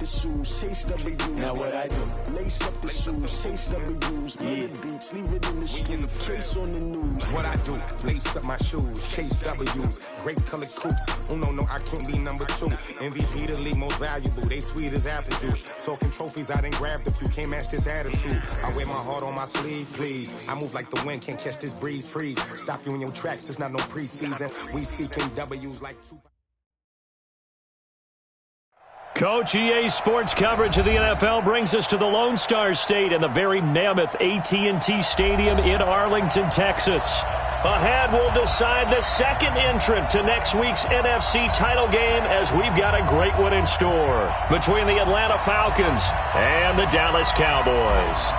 the shoes, chase W's. Now what I do? Lace up the shoes, chase W's. Yeah. Beats, leave it in the street, case on the news. What I do? Lace up my shoes, chase W's. Grape colored coops. Oh no, I can't be number 2. MVP the league most valuable. They sweet as apple juice. Talking trophies, I done grabbed a few. Can't match this attitude. I wear my heart on my sleeve, please. I move like the wind, can't catch this breeze. Freeze. Stop you in your tracks. There's not no preseason. We seeking W's like 2. Coach, EA Sports coverage of the NFL brings us to the Lone Star State and the very mammoth AT&T Stadium in Arlington, Texas. Ahead, we'll decide the second entrant to next week's NFC title game as we've got a great one in store between the Atlanta Falcons and the Dallas Cowboys.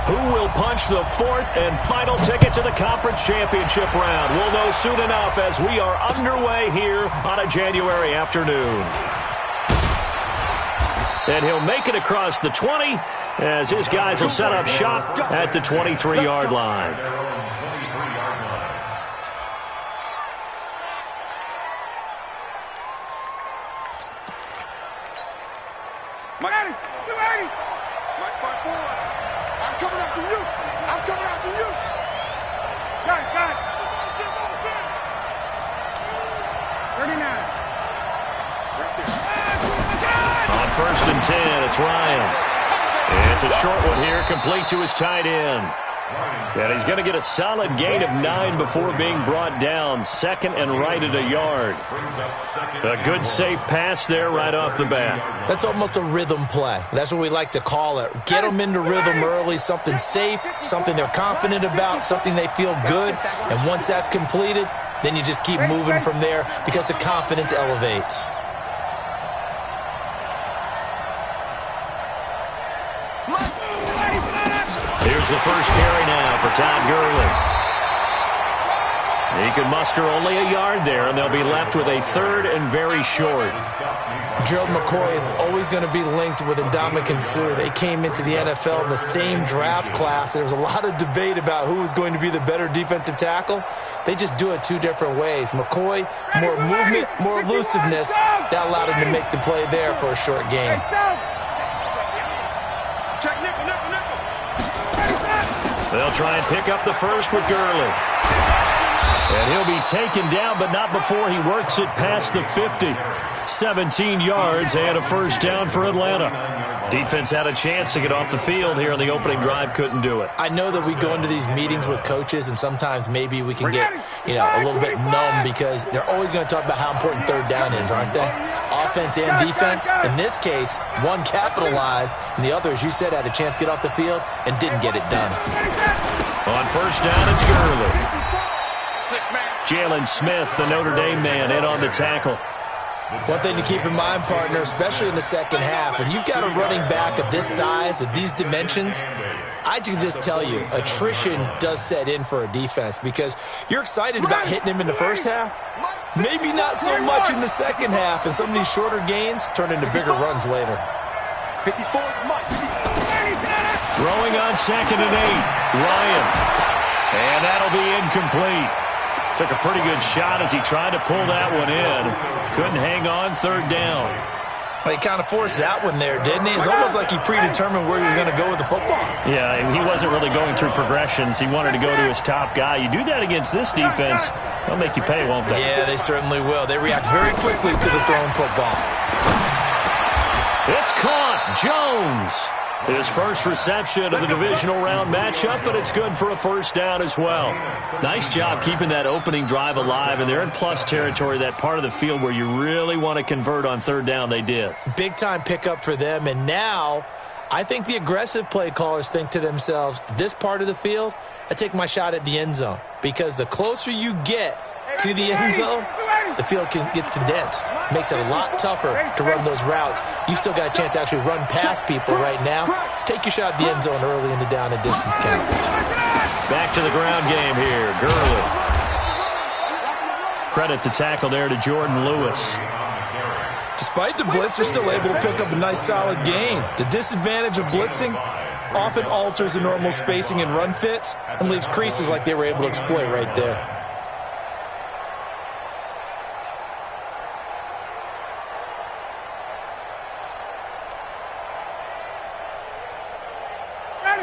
Who will punch the fourth and final ticket to the conference championship round? We'll know soon enough as we are underway here on a January afternoon. And he'll make it across the 20 as his guys will set up shop at the 23-yard line. Coming after you. I'm coming after you. Got it. 39. On 1st and 10, it's Ryan. It's a short one here, complete to his tight end. And he's going to get a solid gain of 9 before being brought down. Second and right at a yard. A good safe pass there right off the bat. That's almost a rhythm play. That's what we like to call it. Get them into rhythm early, something safe, something they're confident about, something they feel good. And once that's completed, then you just keep moving from there because the confidence elevates. Here's the first carry now for Todd Gurley. He can muster only a yard there, and they'll be left with a third and very short. Gerald McCoy is always going to be linked with Ndamukong Suh. They came into the NFL in the same draft class. There was a lot of debate about who was going to be the better defensive tackle. They just do it two different ways. McCoy, more movement, more elusiveness. That allowed him to make the play there for a short gain. They'll try and pick up the first with Gurley. And he'll be taken down, but not before he works it past the 50. 17 yards and a first down for Atlanta. Defense had a chance to get off the field here in the opening drive, couldn't do it. I know that we go into these meetings with coaches, and sometimes maybe we can get, a little bit numb because they're always going to talk about how important third down is, aren't they? Offense and defense. In this case, one capitalized, and the other, as you said, had a chance to get off the field and didn't get it done. On first down, it's Gurley. Jalen Smith, the Notre Dame man, in on the tackle. One thing to keep in mind, partner, especially in the second half, when you've got a running back of this size, of these dimensions, I can just tell you, attrition does set in for a defense because you're excited about hitting him in the first half. Maybe not so much in the second half, and some of these shorter gains turn into bigger runs later. Throwing on 2nd and 8, Ryan. And that'll be incomplete. Took a pretty good shot as he tried to pull that one in. Couldn't hang on, third down. Well, he kind of forced that one there, didn't he? It's almost like he predetermined where he was going to go with the football. Yeah, he wasn't really going through progressions. He wanted to go to his top guy. You do that against this defense, they'll make you pay, won't they? Yeah, they certainly will. They react very quickly to the thrown football. It's caught. Jones. His first reception of the divisional round matchup, but it's good for a first down as well. Nice job keeping that opening drive alive, and they're in plus territory, that part of the field where you really want to convert on third down. They did. Big-time pickup for them, and now I think the aggressive play callers think to themselves, this part of the field, I take my shot at the end zone, because the closer you get to the end zone, the field gets condensed. Makes it a lot tougher to run those routes. You still got a chance to actually run past people right now. Take your shot at the end zone early in the down and distance count. Back to the ground game here. Gurley. Credit the tackle there to Jordan Lewis. Despite the blitz, they're still able to pick up a nice solid gain. The disadvantage of blitzing often alters the normal spacing and run fits and leaves creases like they were able to exploit right there.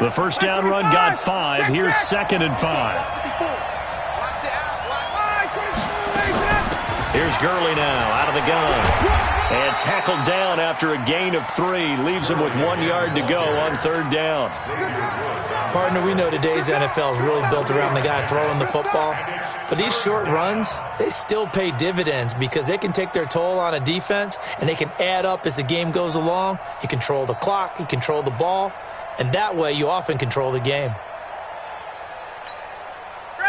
The first down run got 5. Here's 2nd and 5. Here's Gurley now out of the gun. And tackled down after a gain of 3. Leaves him with 1 yard to go on 3rd down. Partner, we know today's NFL is really built around the guy throwing the football. But these short runs, they still pay dividends because they can take their toll on a defense and they can add up as the game goes along. You control the clock, you control the ball, and that way you often control the game.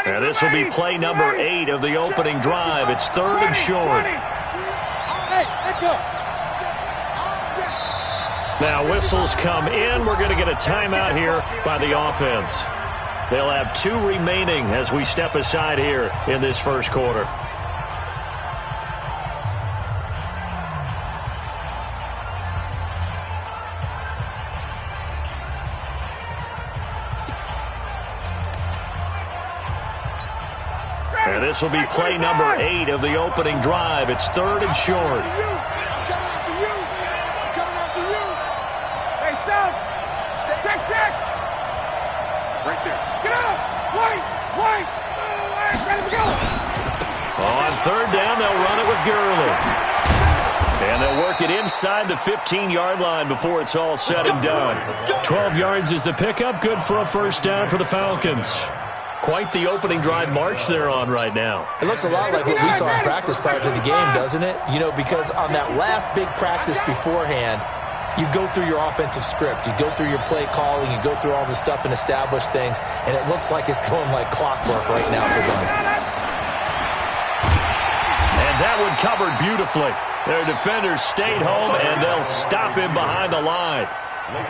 And this will be play number 8 of the opening drive. It's 3rd and short. Now whistles come in. We're going to get a timeout here by the offense. They'll have 2 remaining as we step aside here in this first quarter. And this will be play number 8 of the opening drive. It's 3rd and short. On 3rd down, they'll run it with Gurley. And they'll work it inside the 15-yard line before it's all said and done. 12 yards is the pickup. Good for a first down for the Falcons. Quite the opening drive march they're on right now. It looks a lot like what we saw in practice prior to the game, doesn't it? You know, because on that last big practice beforehand, you go through your offensive script. You go through your play calling. You go through all the stuff and establish things. And it looks like it's going like clockwork right now for them. And that one covered beautifully. Their defenders stayed home, and they'll stop him behind the line.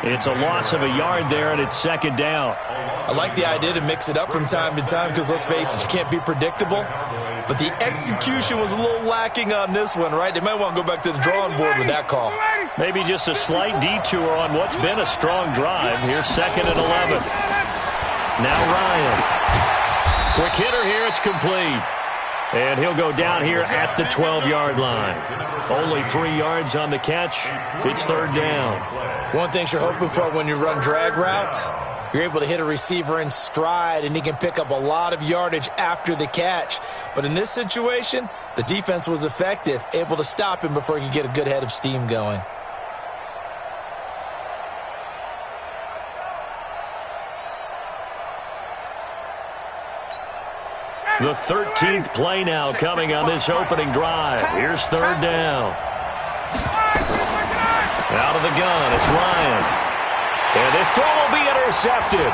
It's a loss of a yard there, and it's 2nd down. I like the idea to mix it up from time to time because, let's face it, you can't be predictable. But the execution was a little lacking on this one, right? They might want to go back to the drawing board with that call. Maybe just a slight detour on what's been a strong drive. Here's 2nd and 11. Now Ryan. Quick hitter here. It's complete. And he'll go down here at the 12-yard line. Only 3 yards on the catch. It's 3rd down. One thing you're hoping for when you run drag routes, you're able to hit a receiver in stride, and he can pick up a lot of yardage after the catch. But in this situation, the defense was effective, able to stop him before he could get a good head of steam going. The 13th play now coming on this opening drive. Here's 3rd down. Out of the gun, it's Ryan. And this throw will be intercepted.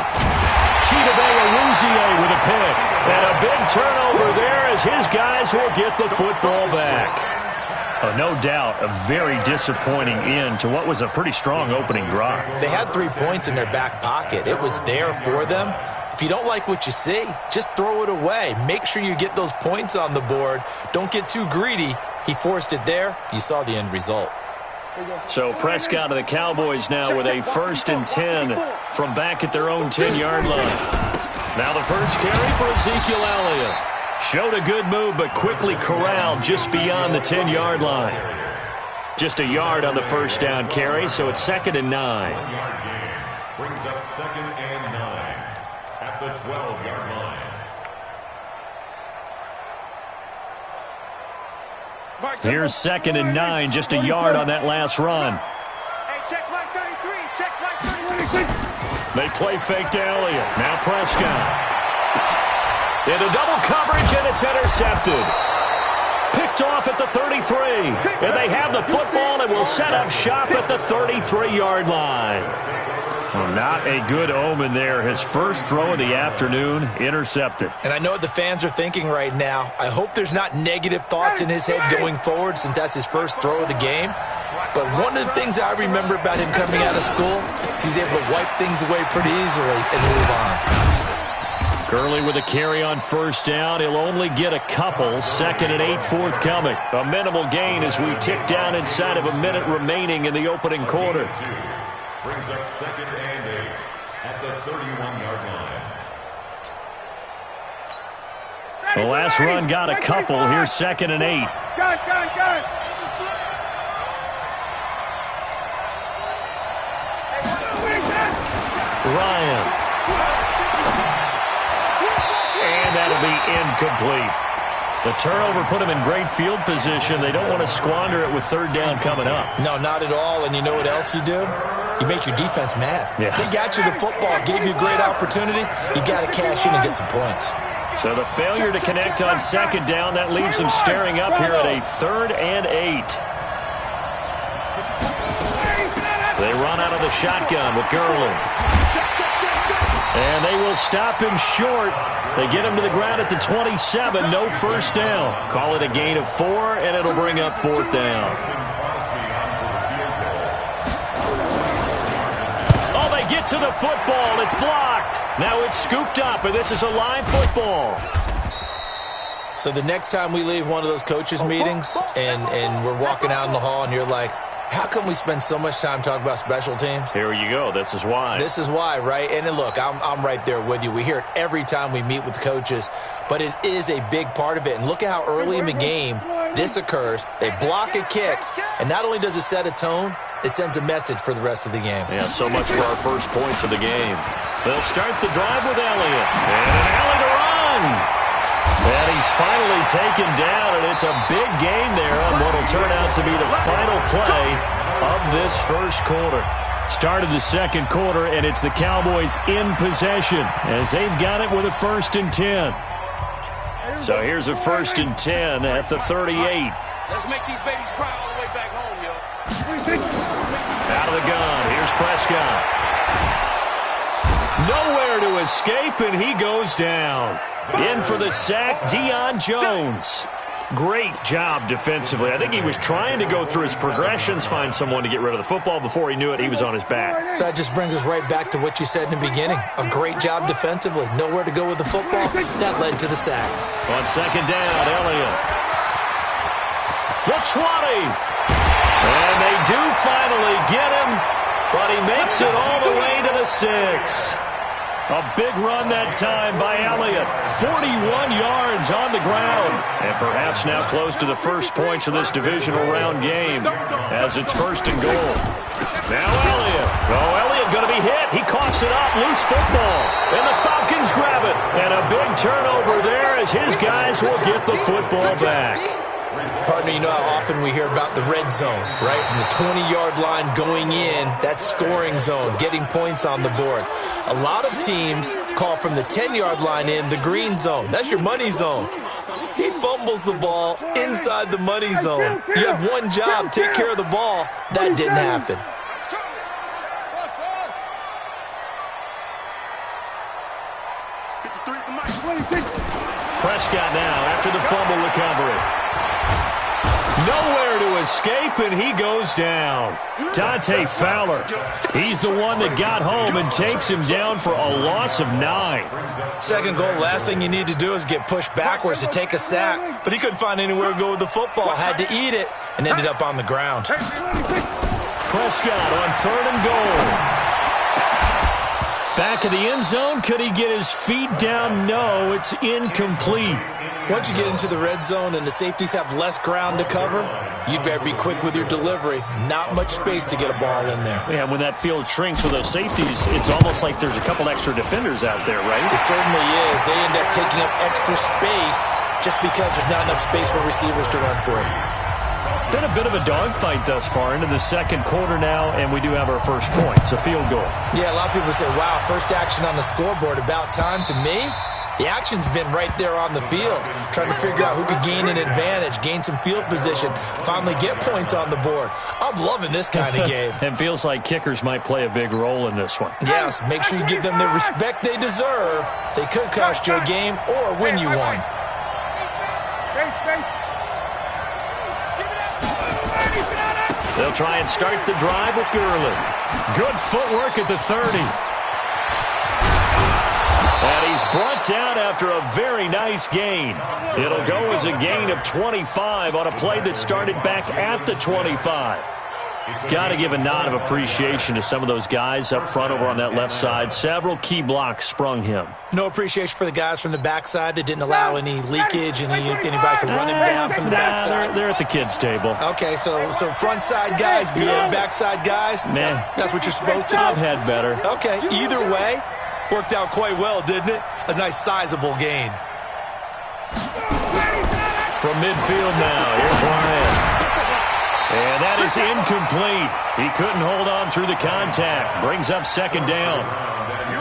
Chidobe with a pick. And a big turnover there as his guys will get the football back. No doubt a very disappointing end to what was a pretty strong opening drive. They had 3 points in their back pocket. It was there for them. If you don't like what you see, just throw it away. Make sure you get those points on the board. Don't get too greedy. He forced it there. You saw the end result. So Prescott and the Cowboys now with a 1st and 10 from back at their own 10-yard line. Now the first carry for Ezekiel Elliott. Showed a good move, but quickly corralled just beyond the 10-yard line. Just a yard on the first down carry, so it's 2nd and 9. Brings up 2nd and 9 at the 12-yard line. Here's 2nd and 9, just a yard on that last run. Hey, check like 33, check like 33. They play fake to Elliott. Now Prescott. Into double coverage, and it's intercepted. Picked off at the 33. And they have the football and will set up shop at the 33-yard line. Well, not a good omen there. His first throw of the afternoon, intercepted. And I know what the fans are thinking right now. I hope there's not negative thoughts in his head going forward since that's his first throw of the game. But one of the things I remember about him coming out of school is he's able to wipe things away pretty easily and move on. Gurley with a carry on first down. He'll only get a couple. 2nd and 8 forthcoming. A minimal gain as we tick down inside of a minute remaining in the opening quarter. Brings up 2nd and 8 at the 31-yard line. The last run got a couple. Here's 2nd and 8. Gun. Ryan. incomplete. The turnover put them in great field position. They don't want to squander it with third down coming up. No, not at all. And you know what else you do? You make your defense mad. Yeah. They got you the football, gave you a great opportunity. You got to cash in and get some points. So the failure to connect on second down, that leaves them staring up here at a 3rd and 8. They run out of the shotgun with Gurley. And they will stop him short. They get him to the ground at the 27. No first down. Call it a gain of 4, and it'll bring up 4th down. Oh, they get to the football. It's blocked. Now it's scooped up, and this is a live football. So the next time we leave one of those coaches' meetings and we're walking out in the hall and you're like, how come we spend so much time talking about special teams? Here you go. This is why. This is why, right? And look, I'm right there with you. We hear it every time we meet with coaches, but it is a big part of it. And look at how early in the game this occurs. They block a kick, and not only does it set a tone, it sends a message for the rest of the game. Yeah, so much for our first points of the game. They'll start the drive with Elliott. And an alley to run. And he's finally taken down, and it's a big gain there on what will turn out to be the final play of this first quarter. Start of the second quarter, and it's the Cowboys in possession as they've got it with a 1st and 10. So here's a 1st and 10 at the 38. Let's make these babies cry all the way back home, yo. Out of the gun, here's Prescott. Nowhere to escape, and he goes down. In for the sack, Deion Jones. Great job defensively. I think he was trying to go through his progressions, find someone to get rid of the football. Before he knew it, he was on his back. So that just brings us right back to what you said in the beginning. A great job defensively. Nowhere to go with the football. That led to the sack. On second down, Elliott. The 20. And they do finally get him, but he makes it all the way to the 6. A big run that time by Elliott. 41 yards on the ground. And perhaps now close to the first points of this divisional round game as it's 1st and goal. Now Elliott. Oh, Elliott going to be hit. He coughs it up. Loose football. And the Falcons grab it. And a big turnover there as his guys will get the football back. Partner, you know how often we hear about the red zone, right? From the 20-yard line going in, that scoring zone, getting points on the board. A lot of teams call from the 10-yard line in the green zone. That's your money zone. He fumbles the ball inside the money zone. You have one job, take care of the ball. That didn't happen. Prescott now after the fumble recovery. Nowhere to escape, and he goes down. Dante Fowler. He's the one that got home and takes him down for a loss of 9. Second goal, last thing you need to do is get pushed backwards to take a sack. But he couldn't find anywhere to go with the football. Had to eat it and ended up on the ground. Prescott on 3rd and goal. Back of the end zone. Could he get his feet down? No, it's incomplete. Once you get into the red zone and the safeties have less ground to cover, you'd better be quick with your delivery. Not much space to get a ball in there. Yeah, when that field shrinks with those safeties, it's almost like there's a couple extra defenders out there, right? It certainly is. They end up taking up extra space just because there's not enough space for receivers to run through. Been a bit of a dogfight thus far into the second quarter now, and we do have our first points, a field goal. Yeah, a lot of people say, wow, first action on the scoreboard, about time. To me, the action's been right there on the field, trying to figure out who could gain an advantage, gain some field position, finally get points on the board. I'm loving this kind of game. It feels like kickers might play a big role in this one. Yes, make sure you give them the respect they deserve. They could cost you a game or win you one. They'll try and start the drive with Gurley. Good footwork at the 30. And he's brought down after a very nice gain. It'll go as a gain of 25 on a play that started back at the 25. Got to give a nod of appreciation to some of those guys up front over on that left side. Several key blocks sprung him. No appreciation for the guys from the backside that didn't allow any leakage and anybody could run him down from the backside. They're at the kids' table. Okay, so front side guys good, backside guys, man, that's what you're supposed to do. I've had better. Okay, either way, worked out quite well, didn't it? A nice sizable gain. From midfield now, here's Ryan. And that is incomplete. He couldn't hold on through the contact. Brings up second down.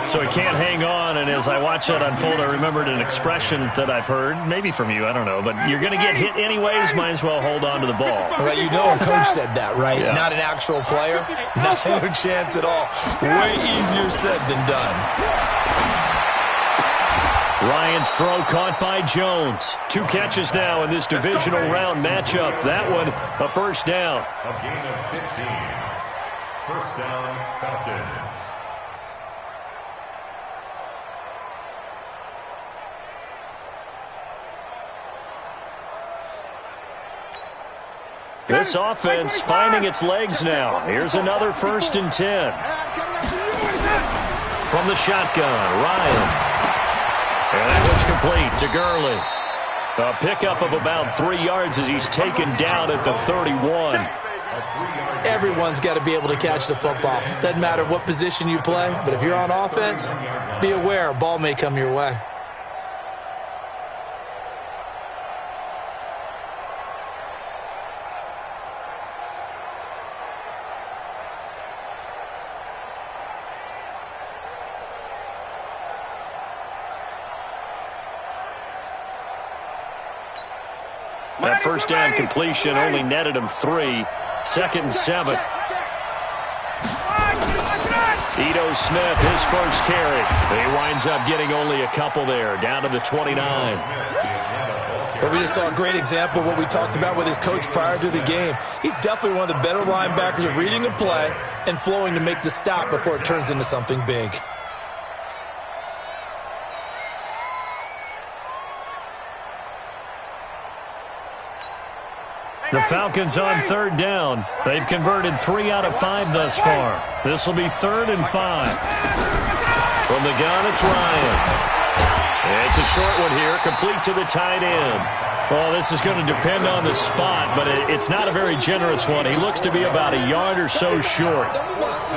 So he can't hang on, and as I watch that unfold, I remembered an expression that I've heard, maybe from you, I don't know, but you're going to get hit anyways, might as well hold on to the ball. Well, you know a coach said that, right? Yeah. Not an actual player. No chance at all. Way easier said than done. Ryan's throw caught by Jones. 2 catches now in this divisional round matchup. That one, a first down. A gain of 15. First down, Falcons. This offense finding its legs now. Here's another 1st and 10. From the shotgun, Ryan. And that one's complete to Gurley. A pickup of about 3 yards as he's taken down at the 31. Everyone's got to be able to catch the football. Doesn't matter what position you play, but if you're on offense, be aware a ball may come your way. That first down completion only netted him 3. 2nd and 7. Ito Smith, his first carry. He winds up getting only a couple there, down to the 29. But we just saw a great example of what we talked about with his coach prior to the game. He's definitely one of the better linebackers at reading a play and flowing to make the stop before it turns into something big. The Falcons on 3rd down. They've converted 3 out of 5 thus far. This will be 3rd and 5. From the gun, it's Ryan. It's a short one here, complete to the tight end. Well, this is going to depend on the spot, but it's not a very generous one. He looks to be about a yard or so short.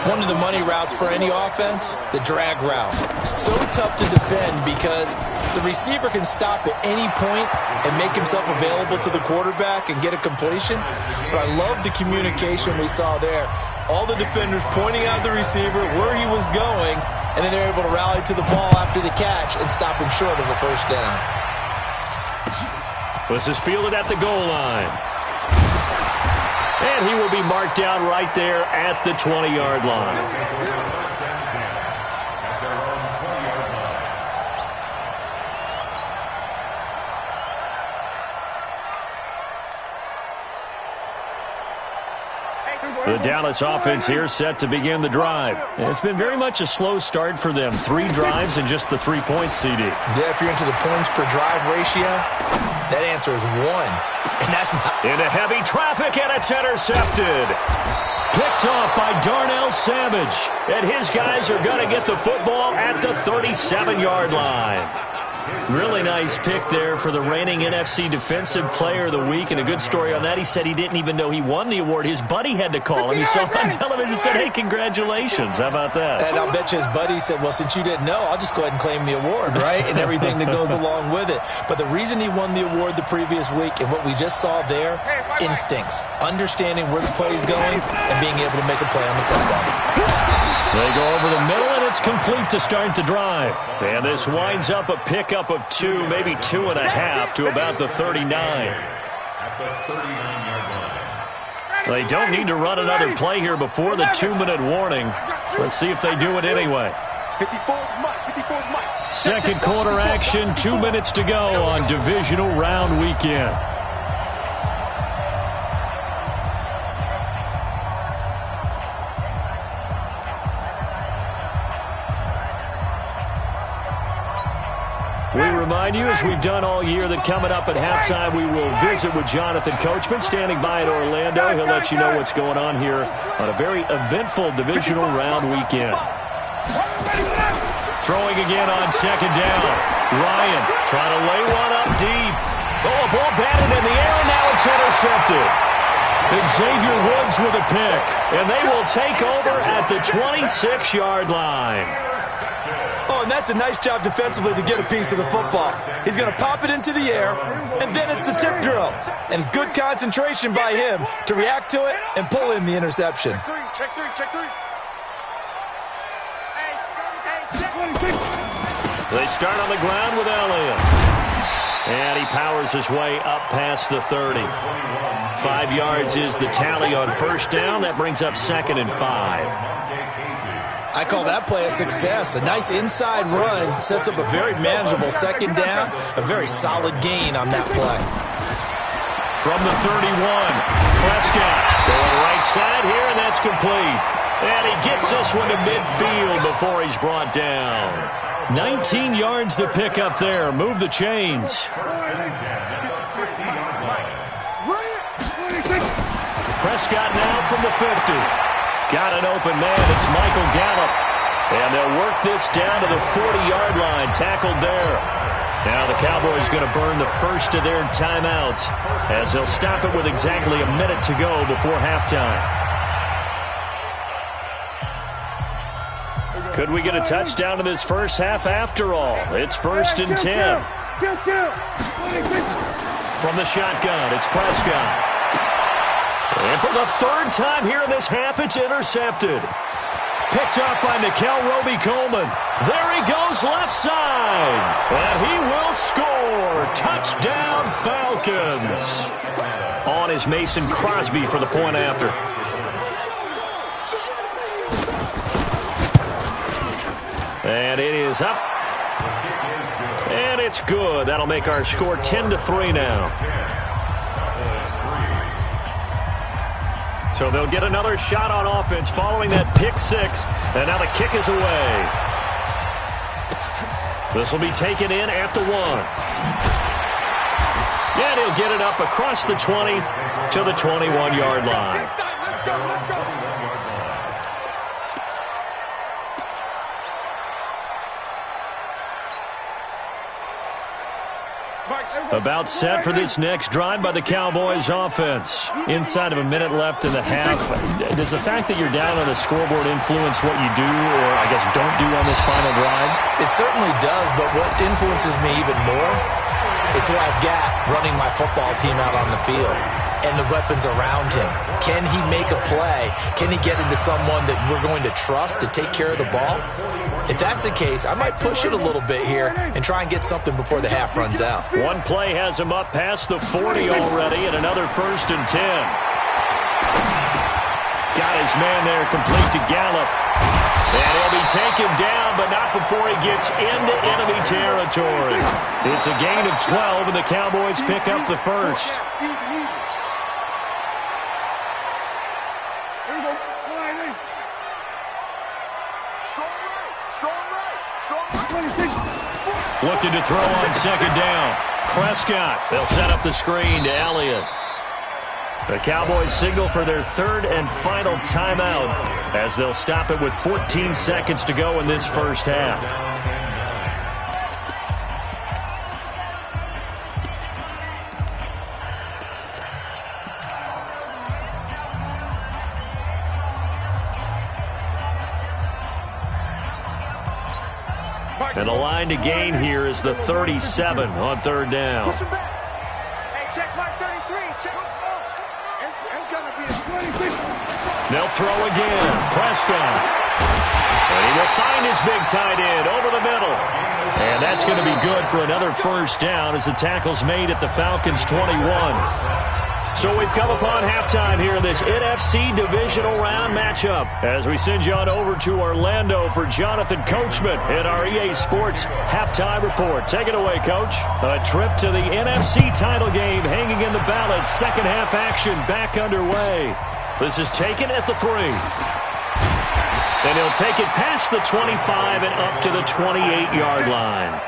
One of the money routes for any offense, the drag route. So tough to defend because the receiver can stop at any point and make himself available to the quarterback and get a completion. But I love the communication we saw there. All the defenders pointing out the receiver, where he was going, and then they're able to rally to the ball after the catch and stop him short of a first down. This is fielded at the goal line. And he will be marked down right there at the 20-yard line. The Dallas offense here set to begin the drive. It's been very much a slow start for them. 3 drives and just the 3 points, CD. Yeah, if you're into the points per drive ratio, that answer is 1. And that's not... Into heavy traffic, and it's intercepted. Picked off by Darnell Savage. And his guys are going to get the football at the 37-yard line. Really nice pick there for the reigning NFC Defensive Player of the Week. And a good story on that, he said he didn't even know he won the award. His buddy had to call him. He saw it on television and said, hey, congratulations. How about that? And I'll bet you his buddy said, well, since you didn't know, I'll just go ahead and claim the award, right? And everything that goes along with it. But the reason he won the award the previous week and what we just saw there, instincts. Understanding where the play is going and being able to make a play on the football. They go over the middle, and it's complete to start the drive. And this winds up a pickup of 2, maybe 2.5 to about the 39. At the 39-yard line. They don't need to run another play here before the 2-minute warning. Let's see if they do it anyway. 2nd quarter action, 2 minutes to go on divisional round weekend. We remind you, as we've done all year, that coming up at halftime, we will visit with Jonathan Coachman, standing by in Orlando. He'll let you know what's going on here on a very eventful divisional round weekend. Throwing again on 2nd down. Ryan trying to lay one up deep. Oh, a ball batted in the air, and now it's intercepted. Xavier Woods with a pick, and they will take over at the 26-yard line. Oh, and that's a nice job defensively to get a piece of the football. He's going to pop it into the air, and then it's the tip drill. And good concentration by him to react to it and pull in the interception. Check three. They start on the ground with Elliott. And he powers his way up past the 30. 5 yards is the tally on first down. That brings up 2nd and 5. I call that play a success. A nice inside run sets up a very manageable 2nd down. A very solid gain on that play. From the 31, Prescott going right side here, and that's complete. And he gets this one to midfield before he's brought down. 19 yards to pick up there. Move the chains. Prescott now from the 50. Got an open man. It's Michael Gallup. And they'll work this down to the 40-yard line. Tackled there. Now the Cowboys going to burn the first of their timeouts as they'll stop it with exactly a minute to go before halftime. Could we get a touchdown in this first half after all? It's 1st and 10. From the shotgun, it's Prescott. And for the 3rd time here in this half, it's intercepted. Picked up by Nickel Roby-Coleman. There he goes left side. And he will score. Touchdown Falcons. On is Mason Crosby for the point after. And it is up. And it's good. That'll make our score 10-3 now. So they'll get another shot on offense following that pick 6. And now the kick is away. This will be taken in at the 1. And he'll get it up across the 20 to the 21-yard line. Let's go. About set for this next drive by the Cowboys offense. Inside of a minute left in the half. Does the fact that you're down on the scoreboard influence what you do, or I guess don't do on this final drive? It certainly does, but what influences me even more is who I've got running my football team out on the field and the weapons around him. Can he make a play? Can he get into someone that we're going to trust to take care of the ball? If that's the case, I might push it a little bit here and try and get something before the half runs out. One play has him up past the 40 already, and another 1st and 10. Got his man there, complete to Gallup. And he'll be taken down, but not before he gets into enemy territory. It's a gain of 12, and the Cowboys pick up the first. Looking to throw on 2nd down. Prescott. They'll set up the screen to Elliott. The Cowboys signal for their 3rd and final timeout as they'll stop it with 14 seconds to go in this first half. And the line to gain here is the 37 on 3rd down. Hey, check mark 33. Check. It's gonna be a 26. They'll throw again. Prescott. And he will find his big tight end over the middle. And that's going to be good for another 1st down as the tackle's made at the Falcons' 21. So we've come upon halftime here in this NFC divisional round matchup as we send you on over to Orlando for Jonathan Coachman in our EA Sports halftime report. Take it away, Coach. A trip to the NFC title game hanging in the balance. 2nd half action back underway. This is taken at the 3. And he'll take it past the 25 and up to the 28-yard line.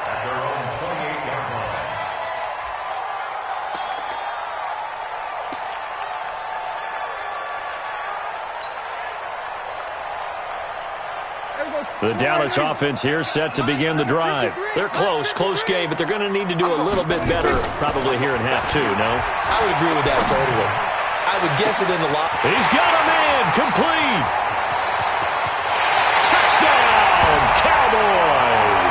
The Dallas offense here set to begin the drive. They're close game, but they're going to need to do a little bit better probably here in half 2, no? I would agree with that totally. I would guess it in the lot. He's got a man, complete. Touchdown, Cowboys.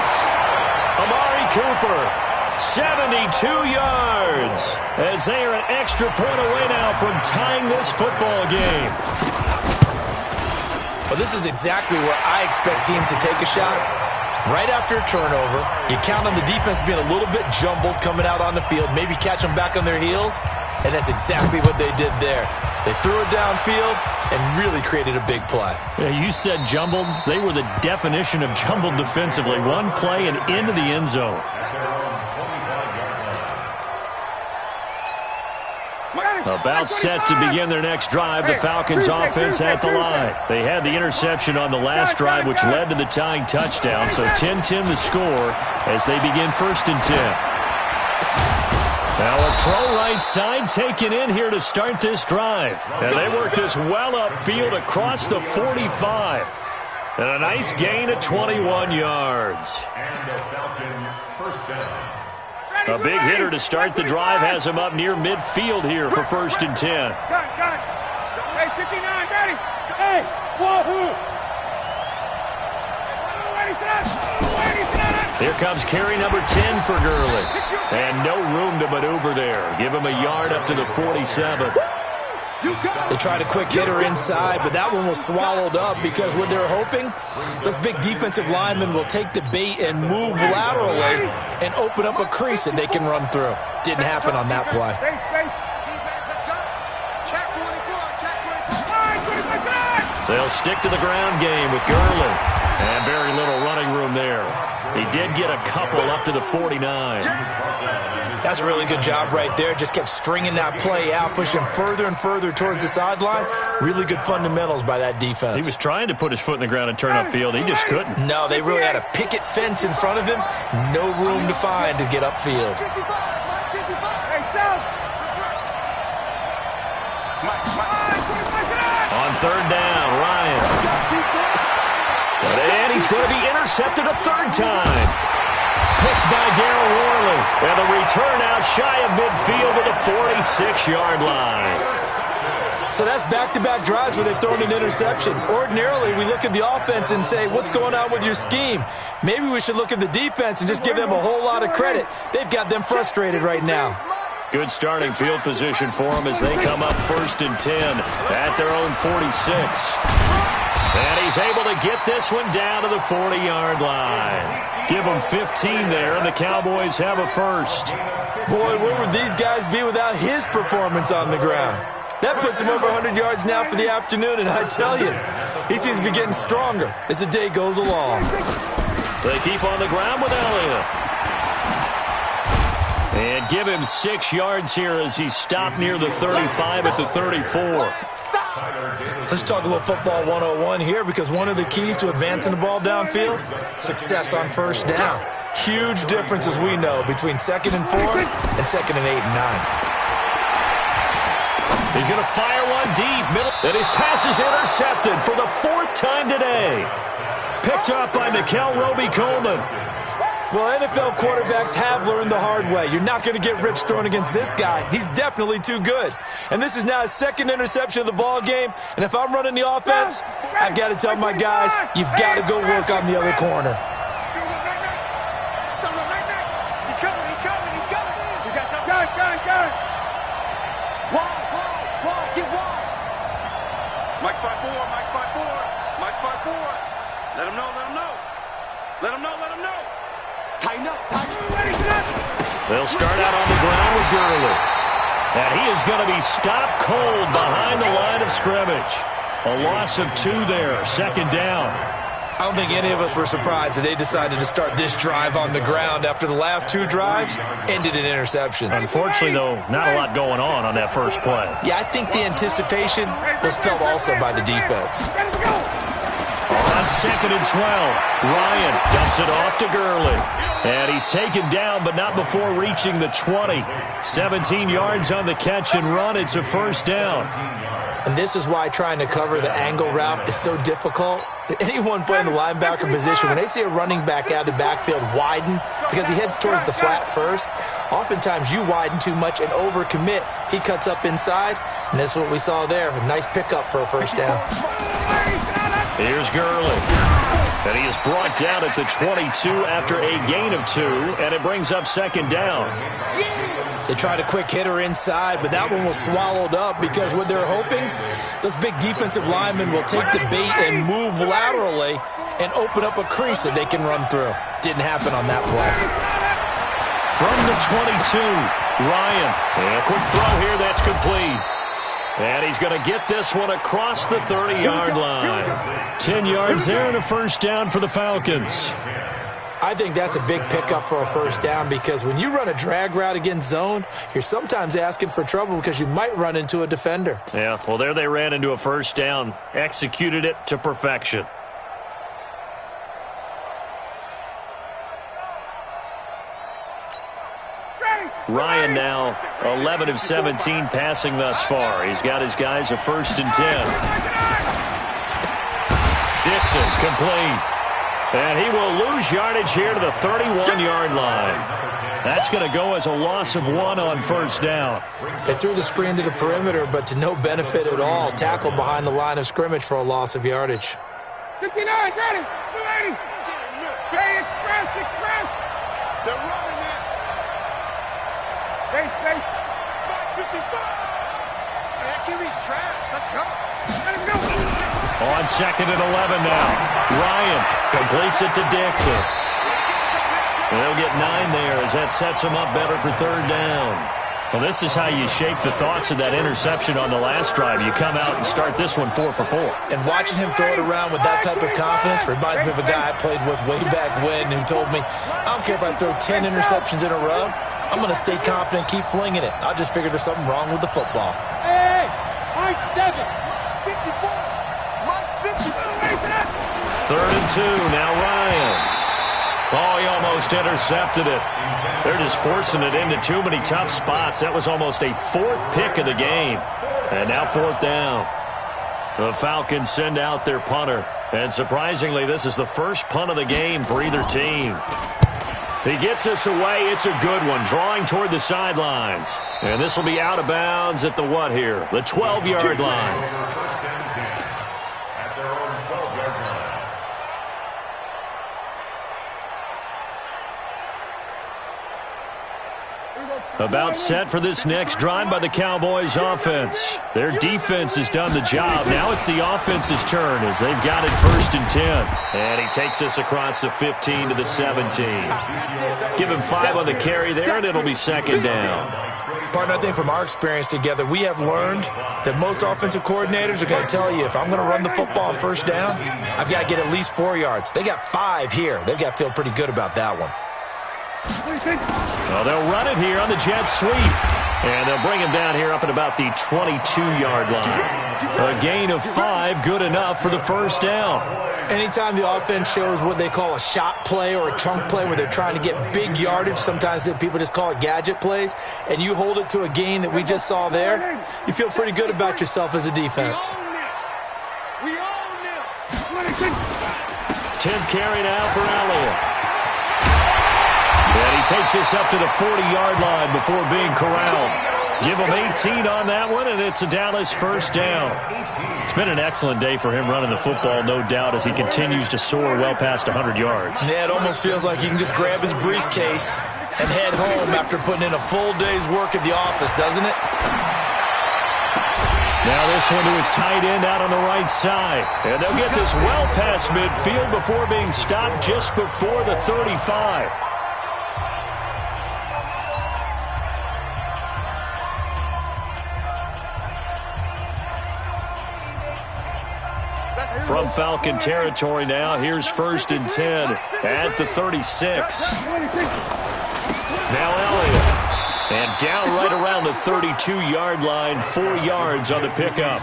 2 yards, as they are an extra point away now from tying this football game. Well, this is exactly where I expect teams to take a shot. Right after a turnover, you count on the defense being a little bit jumbled coming out on the field, maybe catch them back on their heels, and that's exactly what they did there. They threw it downfield and really created a big play. Yeah, you said jumbled. They were the definition of jumbled defensively. One play and into the end zone. About set to begin their next drive, the Falcons offense at the line. They had the interception on the last drive, which led to the tying touchdown. So 10-10 the score as they begin 1st and 10. Now a throw right side taken in here to start this drive. And they work this well upfield across the 45. And a nice gain of 21 yards. And the Falcon first down. A big hitter to start the drive has him up near midfield here for 1st and 10. Got it. Hey, 59, ready. Hey, whoa. Here comes carry number 10 for Gurley. And no room to maneuver there. Give him a yard up to the 47. They tried a quick hitter inside, but that one was swallowed up because what they're hoping, those big defensive linemen will take the bait and move laterally and open up a crease that they can run through. Didn't happen on that play. They'll stick to the ground game with Gurley. And very little running room there. He did get a couple up to the 49. That's a really good job right there. Just kept stringing that play out, pushing further and further towards the sideline. Really good fundamentals by that defense. He was trying to put his foot in the ground and turn upfield. He just couldn't. No, they really had a picket fence in front of him. No room to find to get upfield. On 3rd down, Ryan. And he's going to be intercepted a 3rd time. Picked by Darryl Worley. And the return out shy of midfield to the 46-yard line. So that's back-to-back drives where they've thrown an interception. Ordinarily, we look at the offense and say, what's going on with your scheme? Maybe we should look at the defense and just give them a whole lot of credit. They've got them frustrated right now. Good starting field position for them as they come up 1st and 10 at their own 46. And he's able to get this one down to the 40-yard line. Give them 15 there, and the Cowboys have a first. Boy, where would these guys be without his performance on the ground? That puts him over 100 yards now for the afternoon, and I tell you, he seems to be getting stronger as the day goes along. They keep on the ground with Elliott. And give him 6 yards here as he stopped near the 35 at the 34. Let's talk a little football 101 here, because one of the keys to advancing the ball downfield, success on 1st down. Huge difference, as we know, between 2nd and 4 and 2nd and 8 and 9. He's going to fire one deep. And his pass is intercepted for the 4th time today. Picked up by Nickel Roby-Coleman. Well, NFL quarterbacks have learned the hard way. You're not going to get rich throwing against this guy. He's definitely too good. And this is now his 2nd interception of the ball game. And if I'm running the offense, I've got to tell my guys, you've got to go work on the other corner. He's coming. You got something. Got it. Wide. Get wide. Mike 5-4. Let him know. Tighten up. They'll start out on the ground with Gurley. And he is going to be stopped cold behind the line of scrimmage. A loss of 2 there, 2nd down. I don't think any of us were surprised that they decided to start this drive on the ground after the last 2 drives ended in interceptions. Unfortunately, though, not a lot going on that first play. Yeah, I think the anticipation was felt also by the defense. On 2nd and 12, Ryan dumps it off to Gurley. And he's taken down, but not before reaching the 20. 17 yards on the catch and run. It's a 1st down. And this is why trying to cover the angle route is so difficult. Anyone playing the linebacker position, when they see a running back out of the backfield widen because he heads towards the flat first, oftentimes you widen too much and overcommit. He cuts up inside, and that's what we saw there. A nice pickup for a 1st down. Here's Gurley. And he is brought down at the 22 after a gain of 2, and it brings up second down. They tried a quick hitter inside, but that one was swallowed up because what they're hoping, those big defensive linemen will take the bait and move laterally and open up a crease that they can run through. Didn't happen on that play. From the 22, Ryan. And a quick throw here, that's complete. And he's going to get this one across the 30-yard line. 10 yards there and a first down for the Falcons. I think that's a big pickup for a first down because when you run a drag route against zone, you're sometimes asking for trouble because you might run into a defender. Yeah, well, there they ran into a first down, executed it to perfection. Ryan now 11 of 17 passing thus far. He's got his guys a 1st and 10. Dixon complete. And he will lose yardage here to the 31-yard line. That's going to go as a loss of 1 on first down. They threw the screen to the perimeter, but to no benefit at all. Tackled behind the line of scrimmage for a loss of yardage. 59, got it. 280. Hey, express. They're running it. Space. 555. Man, QB's traps. Let's go. Let him go. On 2nd and 11 now. Ryan completes it to Dixon. They'll get 9 there as that sets him up better for 3rd down. Well, this is how you shape the thoughts of that interception on the last drive. You come out and start this one 4 for 4. And watching him throw it around with that type of confidence reminds me of a guy I played with way back when who told me, I don't care if I throw 10 interceptions in a row. I'm going to stay confident and keep flinging it. I just figured there's something wrong with the football. Hey, my 7. 54. My 54. 3rd and 2. Now Ryan. Oh, he almost intercepted it. They're just forcing it into too many tough spots. That was almost a 4th pick of the game. And now 4th down. The Falcons send out their punter. And surprisingly, this is the first punt of the game for either team. He gets this away. It's a good one, drawing toward the sidelines. And this will be out of bounds at the what here? The 12-yard line. About set for this next drive by the Cowboys offense. Their defense has done the job. Now it's the offense's turn as they've got it 1st and 10. And he takes us across the 15 to the 17. Give him 5 on the carry there, and it'll be 2nd down. Partner, I think from our experience together, we have learned that most offensive coordinators are going to tell you, if I'm going to run the football on 1st down, I've got to get at least 4 yards. They got 5 here. They've got to feel pretty good about that one. Well, they'll run it here on the jet sweep. And they'll bring him down here up at about the 22-yard line. A gain of 5, good enough for the 1st down. Anytime the offense shows what they call a shot play or a chunk play where they're trying to get big yardage, sometimes people just call it gadget plays, and you hold it to a gain that we just saw there, you feel pretty good about yourself as a defense. We own them. 10th carry now for Elliott. And he takes this up to the 40-yard line before being corralled. Give him 18 on that one, and it's a Dallas 1st down. It's been an excellent day for him running the football, no doubt, as he continues to soar well past 100 yards. Yeah, it almost feels like he can just grab his briefcase and head home after putting in a full day's work at the office, doesn't it? Now this one to his tight end out on the right side. And they'll get this well past midfield before being stopped just before the 35. From Falcon territory now, here's 1st and 10 at the 36. Now Elliott. And down right around the 32-yard line, 4 yards on the pickup.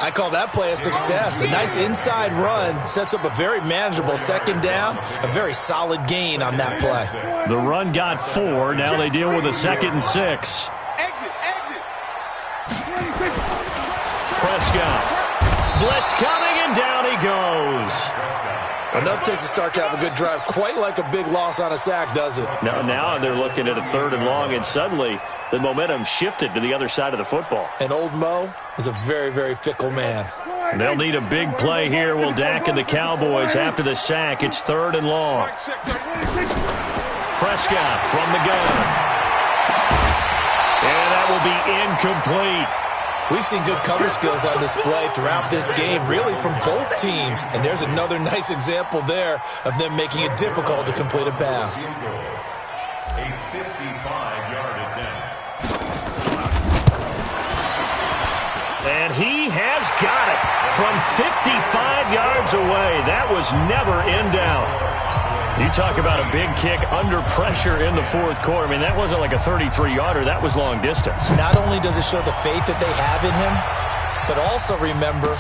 I call that play a success. A nice inside run sets up a very manageable 2nd down, a very solid gain on that play. The run got 4. Now they deal with a 2nd and 6. Exit. Prescott. Blitz coming, and down he goes. Enough takes to start to have a good drive. Quite like a big loss on a sack, does it? Now they're looking at a 3rd and long, and suddenly the momentum shifted to the other side of the football. And old Mo is a very, very fickle man. They'll need a big play here. Will Dak and the Cowboys after the sack. It's 3rd and long. Prescott from the gun. And that will be incomplete. We've seen good cover skills on display throughout this game, really from both teams. And there's another nice example there of them making it difficult to complete a pass. A 55-yard attempt. And he has got it from 55 yards away. That was never in doubt. You talk about a big kick under pressure in the 4th quarter. I mean, that wasn't like a 33-yarder. That was long distance. Not only does it show the faith that they have in him, but also remember,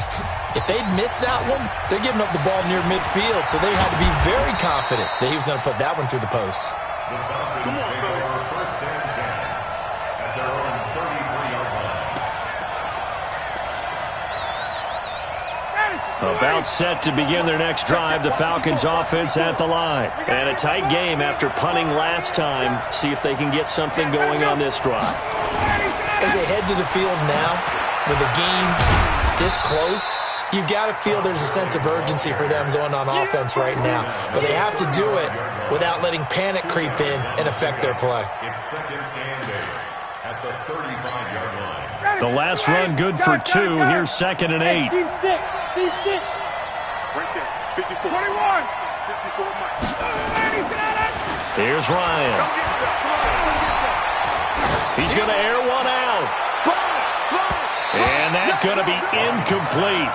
if they'd missed that one, they're giving up the ball near midfield, so they had to be very confident that he was going to put that one through the post. The Falcons take over 1st and 10 at their own 33-yard line. About set to begin their next drive, the Falcons offense at the line. And a tight game after punting last time. See if they can get something going on this drive. As they head to the field now, with the game this close, you've got to feel there's a sense of urgency for them going on offense right now. But they have to do it without letting panic creep in and affect their play. It's 2nd and 8 at the 35-yard line. The last run good for 2. Here's 2nd and 8. Team 6. Team 6. Right there. 54. 21. 54 Mike. Here's Ryan. He's going to air one out. And that's going to be incomplete.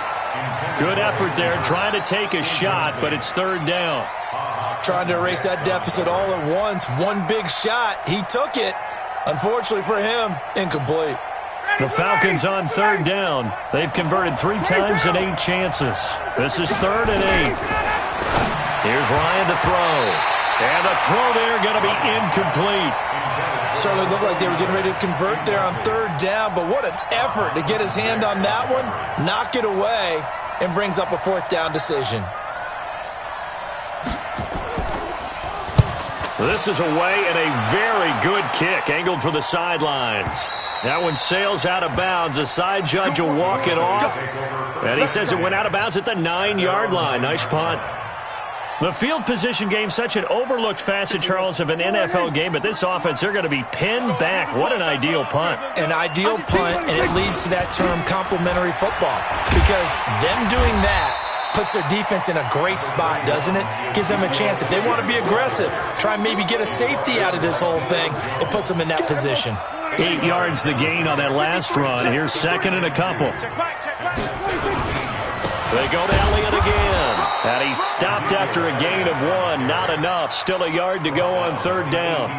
Good effort there, trying to take a shot, but it's 3rd down. Trying to erase that deficit all at once. One big shot. He took it. Unfortunately for him, incomplete. The Falcons on 3rd down. They've converted 3 times in 8 chances. This is 3rd and 8. Here's Ryan to throw. And the throw there going to be incomplete. Certainly looked like they were getting ready to convert there on 3rd down, but what an effort to get his hand on that one, knock it away, and brings up a 4th down decision. This is away and a very good kick, angled for the sidelines. That one sails out of bounds. The side judge will walk it off. And he says it went out of bounds at the 9-yard line. Nice punt. The field position game, such an overlooked facet, Charles, of an NFL game. But this offense, they're going to be pinned back. What an ideal punt. An ideal punt, and it leads to that term complementary football. Because them doing that puts their defense in a great spot, doesn't it? Gives them a chance. If they want to be aggressive, try and maybe get a safety out of this whole thing, it puts them in that position. 8 yards the gain on that last run. Here's 2nd and a couple. They go to Elliott again. And he stopped after a gain of 1. Not enough. Still a yard to go on 3rd down.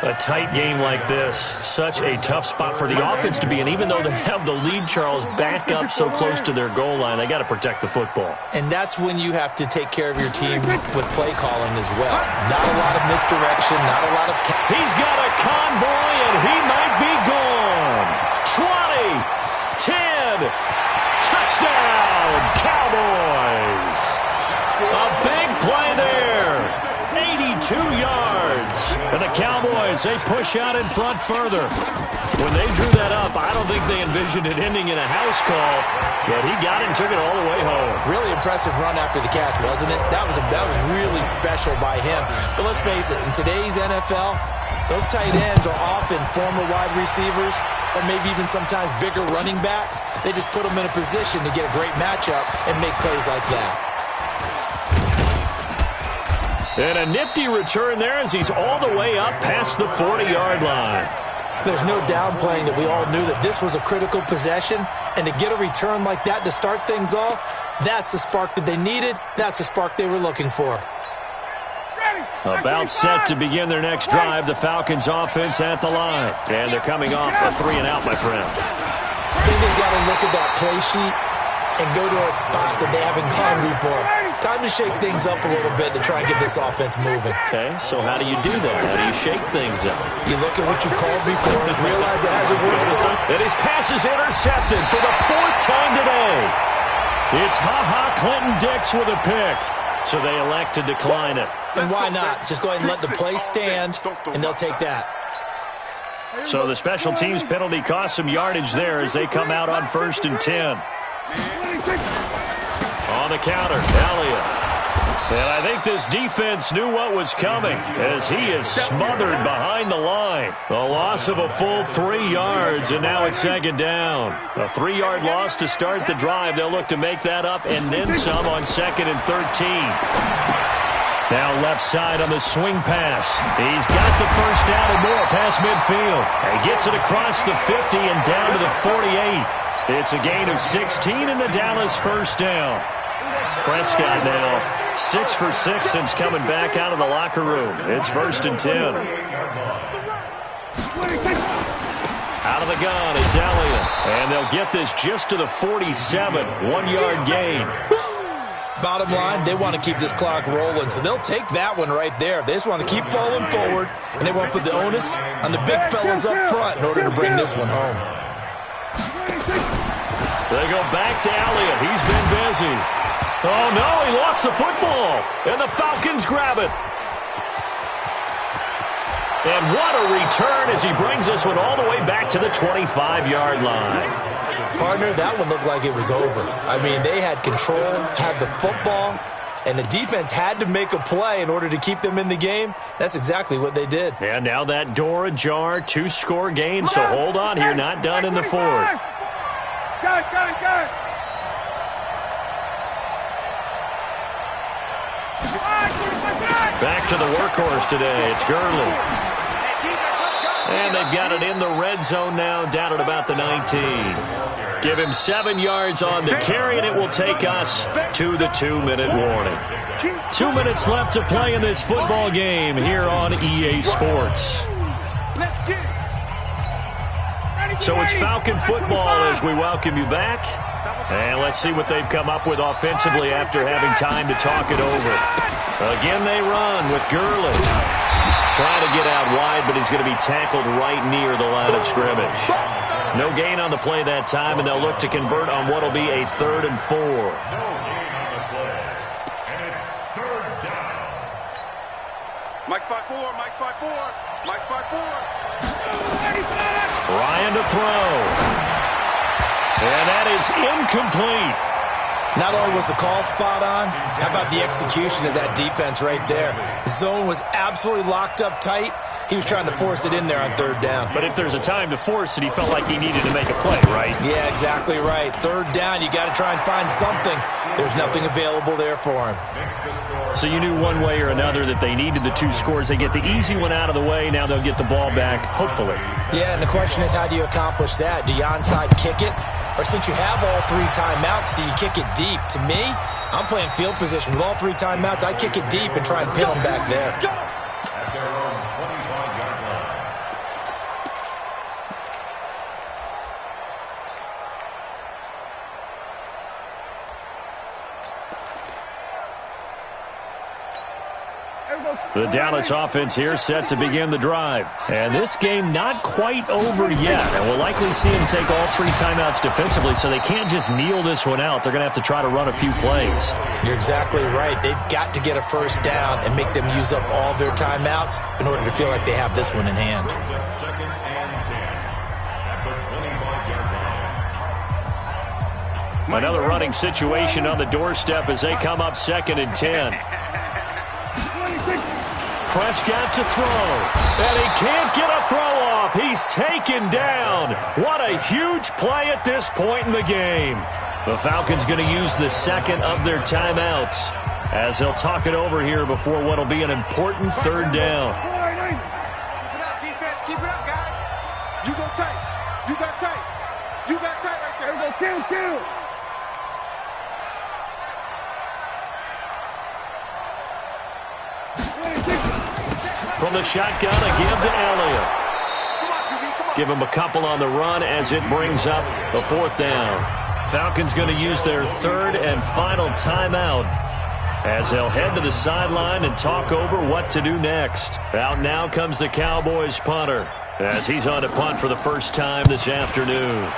A tight game like this, such a tough spot for the offense to be in. Even though they have the lead, Charles, back up so close to their goal line, they got to protect the football. And that's when you have to take care of your team with play calling as well. Not a lot of misdirection, not a lot of... He's got a convoy, and he might be gone. 20, 10, touchdown, Cowboys. A big play there. 82 yards. And the Cowboys, they push out in front further. When they drew that up, I don't think they envisioned it ending in a house call, but he got it and took it all the way home. Really impressive run after the catch, wasn't it? That was really special by him. But let's face it, in today's NFL, those tight ends are often former wide receivers or maybe even sometimes bigger running backs. They just put them in a position to get a great matchup and make plays like that. And a nifty return there as he's all the way up past the 40-yard line. There's no downplaying that we all knew that this was a critical possession, and to get a return like that to start things off, that's the spark that they needed. That's the spark they were looking for. About set to begin their next drive, the Falcons offense at the line. And they're coming off a 3-and-out, my friend. I think they've got to look at that play sheet and go to a spot that they haven't gone before. Time to shake things up a little bit to try and get this offense moving. Okay, so how do you do that? How do you shake things up? You look at what you called before and realize it hasn't worked. And his pass is intercepted for the 4th time today. It's Clinton-Dix with a pick. So they elect to decline it. And why not? Just go ahead and let the play stand, and they'll take that. So the special teams penalty cost some yardage there as they come out on 1st and 10. On the counter, Elliott. And I think this defense knew what was coming as he is smothered behind the line. The loss of a full 3 yards, and now it's second down. A 3-yard loss to start the drive. They'll look to make that up and then some on 2nd and 13. Now left side on the swing pass. He's got the first down and more past midfield. He gets it across the 50 and down to the 48. It's a gain of 16 in the Dallas first down. Prescott now 6 for 6 since coming back out of the locker room. It's 1st and 10. Out of the gun, it's Elliott. And they'll get this just to the 47, 1-yard gain. Bottom line, they want to keep this clock rolling, so they'll take that one right there. They just want to keep falling forward, and they want to put the onus on the big fellas up front in order to bring this one home. They go back to Elliott. He's been busy. Oh, no, he lost the football, and the Falcons grab it. And what a return as he brings this one all the way back to the 25-yard line. Partner, that one looked like it was over. I mean, they had control, had the football, and the defense had to make a play in order to keep them in the game. That's exactly what they did. And now that door ajar, 2-score game, so hold on here, not done in the 4th. Got it. Back to the workhorse today. It's Gurley. And they've got it in the red zone now, down at about the 19. Give him 7 yards on the carry, and it will take us to the 2-minute warning. 2 minutes left to play in this football game here on EA Sports. So it's Falcon football as we welcome you back. And let's see what they've come up with offensively after having time to talk it over. Again, they run with Gurley. Trying to get out wide, but he's going to be tackled right near the line of scrimmage. No gain on the play that time, and they'll look to convert on what will be a 3rd and 4. Mike spot 4. Ryan to throw. And that is incomplete. Not only was the call spot on, how about the execution of that defense right there? The zone was absolutely locked up tight. He was trying to force it in there on 3rd down. But if there's a time to force it, he felt like he needed to make a play, right? Yeah, exactly right. 3rd down, you got to try and find something. There's nothing available there for him. So you knew one way or another that they needed the 2 scores. They get the easy one out of the way. Now they'll get the ball back, hopefully. Yeah, and the question is, how do you accomplish that? Do you onside kick it? Or since you have all 3 timeouts, do you kick it deep? To me, I'm playing field position. With all 3 timeouts, I kick it deep and try and pin them back there. At their own 25-yard line. The Dallas offense here set to begin the drive. And this game not quite over yet. And we'll likely see them take all 3 timeouts defensively, so they can't just kneel this one out. They're going to have to try to run a few plays. You're exactly right. They've got to get a 1st down and make them use up all their timeouts in order to feel like they have this one in hand. Second and 10 at the 25-yard line. Another running situation on the doorstep as they come up 2nd and 10. Prescott to throw, and he can't get a throw off. He's taken down. What a huge play at this point in the game. The Falcons going to use the 2nd of their timeouts as they'll talk it over here before what will be an important 3rd down. Keep it up, defense. Keep it up, guys. You go tight. You got tight. You got tight right there. Here we go. Kill. From the shotgun, a give to Elliott. Give him a couple on the run as it brings up the 4th down. Falcons going to use their 3rd and final timeout as they'll head to the sideline and talk over what to do next. Out now comes the Cowboys punter as he's on to punt for the first time this afternoon.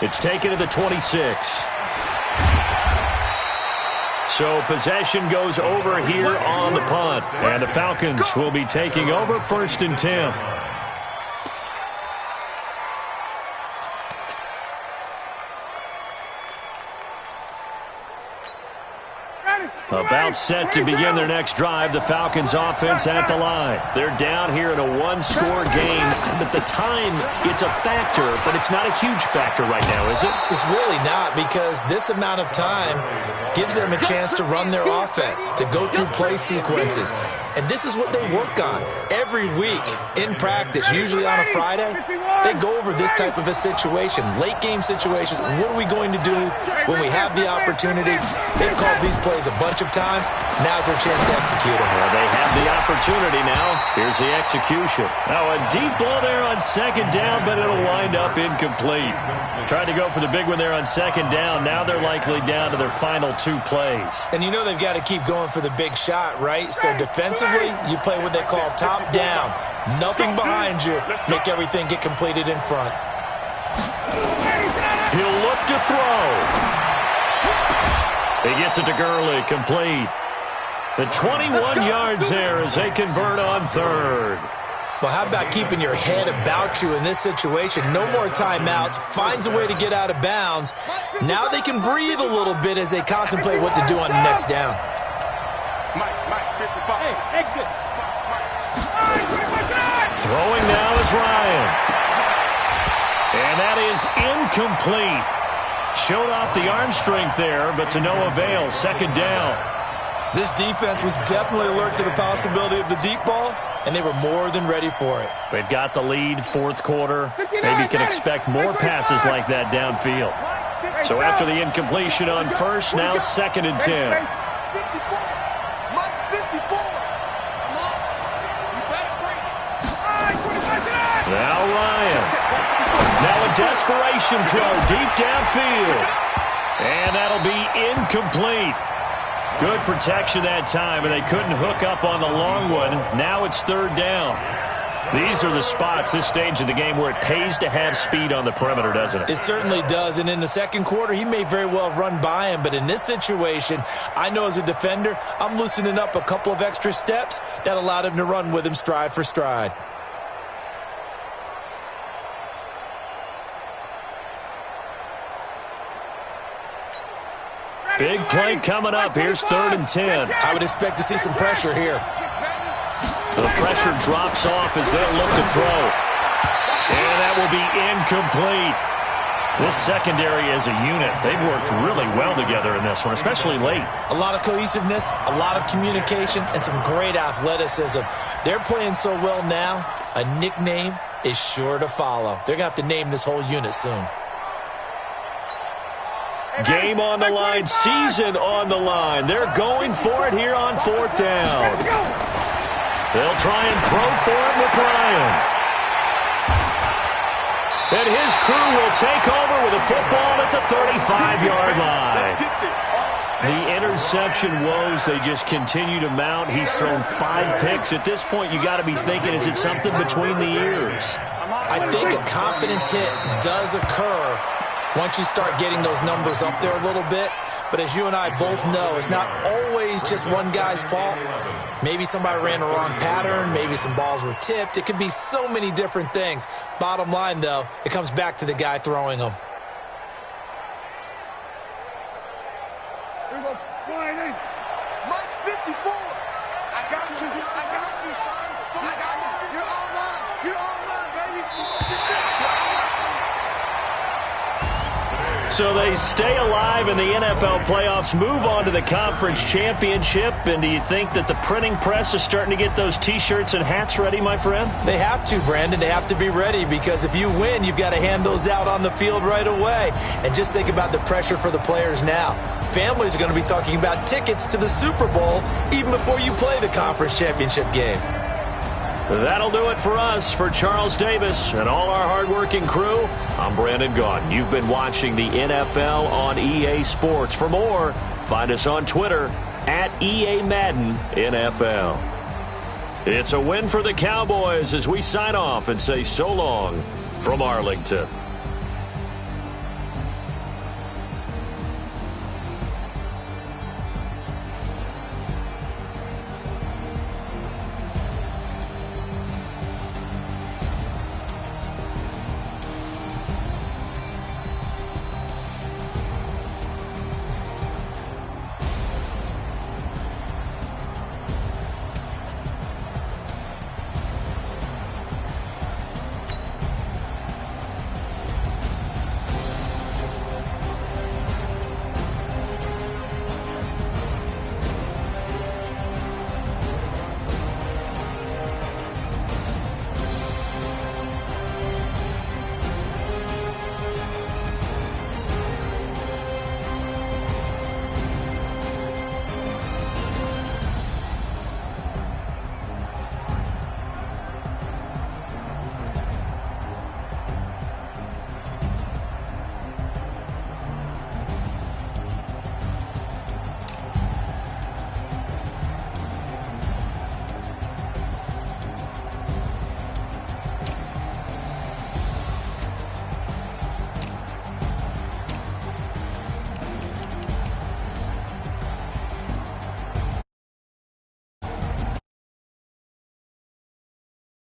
It's taken to the 26. So possession goes over here on the punt. And the Falcons will be taking over 1st and 10. About set to begin their next drive, the Falcons offense at the line. They're down here in a one-score game. At the time, it's a factor, but it's not a huge factor right now, is it? It's really not, because this amount of time gives them a chance to run their offense, to go through play sequences. And this is what they work on every week in practice, usually on a Friday. They go over this type of a situation, late-game situation. What are we going to do when we have the opportunity? They've called these plays a bunch of times. Now's their chance to execute them. Well, they have the opportunity now. Here's the execution. Now a deep ball there on second down, but it'll wind up incomplete. Tried to go for the big one there on second down. Now they're likely down to their final 2 plays. And you know they've got to keep going for the big shot, right? So defensively, you play what they call top down. Nothing behind you. Make everything get completed in front. He'll look to throw. He gets it to Gurley, complete. The 21 yards there as they convert on third. Well, how about keeping your head about you in this situation? No more timeouts. Finds a way to get out of bounds. Now they can breathe a little bit as they contemplate what to do on the next down. Hey, exit. Throwing now is Ryan. And that is incomplete. Showed off the arm strength there, but to no avail. Second down. This defense was definitely alert to the possibility of the deep ball, and they were more than ready for it. They've got the lead, fourth quarter. Maybe can expect more passes like that downfield. So after the incompletion on first, now 2nd and 10. Now Ryan. Now a desperation throw deep downfield. And that'll be incomplete. Good protection that time, and they couldn't hook up on the long one. Now it's 3rd down. These are the spots, this stage of the game, where it pays to have speed on the perimeter, doesn't it? It certainly does, and in the second quarter, he may very well have run by him, but in this situation, I know as a defender, I'm loosening up a couple of extra steps that allowed him to run with him stride for stride. Big play coming up. Here's 3rd and 10. I would expect to see some pressure here. The pressure drops off as they'll look to throw. And that will be incomplete. This secondary as a unit, they've worked really well together in this one, especially late. A lot of cohesiveness, a lot of communication, and some great athleticism. They're playing so well now, a nickname is sure to follow. They're going to have to name this whole unit soon. Game on the line, season on the line. They're going for it here on 4th down. They'll try and throw for it with Ryan. And his crew will take over with a football at the 35-yard line. The interception woes, they just continue to mount. He's thrown 5 picks. At this point, you got to be thinking, is it something between the ears? I think a confidence hit does occur once you start getting those numbers up there a little bit. But as you and I both know, it's not always just one guy's fault. Maybe somebody ran the wrong pattern. Maybe some balls were tipped. It could be so many different things. Bottom line, though, it comes back to the guy throwing them. Mike 54. I got you. I got you, son. I got you. You're all mine. You're all mine, baby. So they stay alive in the NFL playoffs, move on to the conference championship. And do you think that the printing press is starting to get those T-shirts and hats ready, my friend? They have to, Brandon. They have to be ready, because if you win, you've got to hand those out on the field right away. And just think about the pressure for the players now. Families are going to be talking about tickets to the Super Bowl even before you play the conference championship game. That'll do it for us. For Charles Davis and all our hardworking crew, I'm Brandon Gaudin. You've been watching the NFL on EA Sports. For more, find us on Twitter at EA Madden NFL. It's a win for the Cowboys as we sign off and say so long from Arlington.